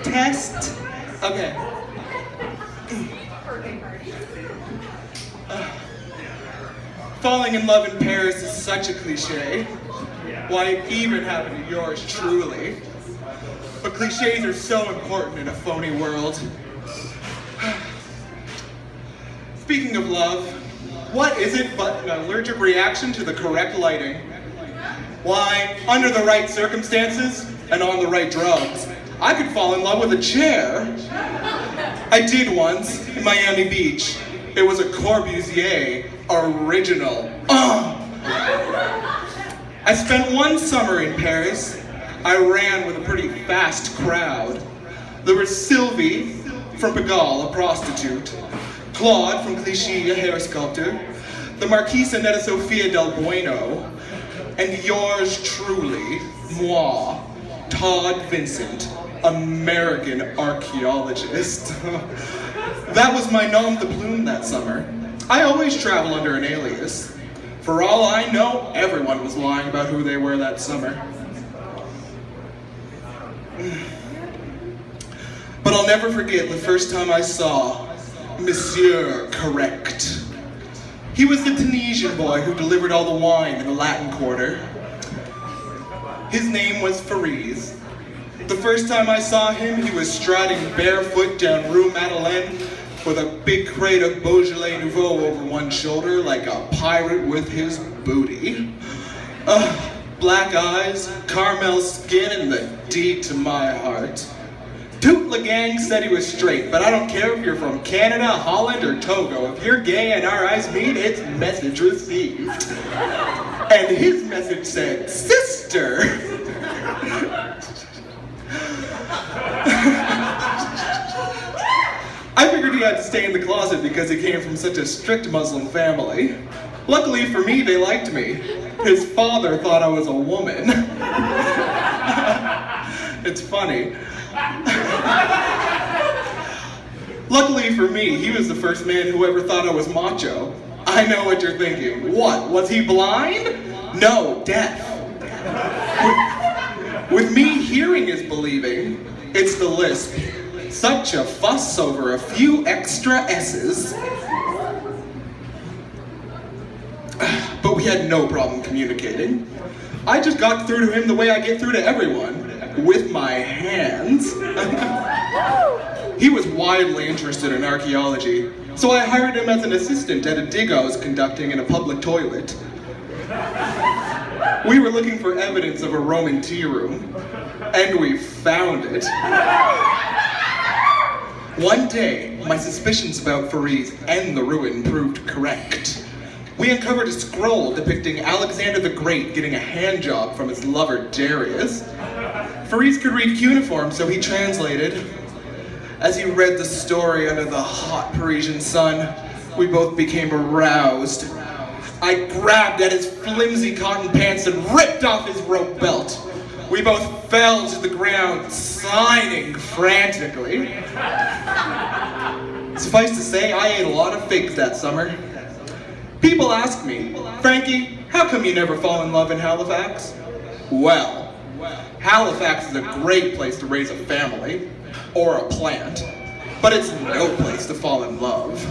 Test. Okay. Falling in love in Paris is such a cliche. Why it even happened to yours truly. But cliches are so important in a phony world. Speaking of love, what is it but an allergic reaction to the correct lighting? Why, under the right circumstances and on the right drugs, I could fall in love with a chair. I did once in Miami Beach. It was a Corbusier original. I spent one summer in Paris. I ran with a pretty fast crowd. There was Sylvie from Pigalle, a prostitute, Claude from Clichy, a hair sculptor, the Marquise Annetta Sofia del Bueno, and yours truly, moi, Todd Vincent, American archaeologist. That was my nom de plume that summer. I always travel under an alias. For all I know, everyone was lying about who they were that summer. But I'll never forget the first time I saw Monsieur Correct. He was the Tunisian boy who delivered all the wine in the Latin Quarter. His name was Fariz. The first time I saw him, he was striding barefoot down Rue Madeleine with a big crate of Beaujolais Nouveau over one shoulder like a pirate with his booty. Black eyes, caramel skin, and the D to my heart. Toot La Gang said he was straight, but I don't care if you're from Canada, Holland, or Togo. If you're gay and our eyes meet, it's message received. And his message said, sister. I figured he had to stay in the closet because he came from such a strict Muslim family. Luckily for me, they liked me. His father thought I was a woman. It's funny. Luckily for me, he was the first man who ever thought I was macho. I know what you're thinking. What, was he blind? No, deaf. With me, hearing is believing. It's the lisp. Such a fuss over a few extra S's. But we had no problem communicating. I just got through to him the way I get through to everyone. With my hands. He was wildly interested in archaeology, so I hired him as an assistant at a dig I was conducting in a public toilet. We were looking for evidence of a Roman tea room, and we found it. One day, my suspicions about Fariz and the ruin proved correct. We uncovered a scroll depicting Alexander the Great getting a handjob from his lover Darius. Fariz could read cuneiform, so he translated. As he read the story under the hot Parisian sun, we both became aroused. I grabbed at his flimsy cotton pants and ripped off his rope belt. We both fell to the ground, signing frantically. Suffice to say, I ate a lot of figs that summer. People ask me, Frankie, how come you never fall in love in Halifax? Well, Halifax is a great place to raise a family, or a plant, but it's no place to fall in love.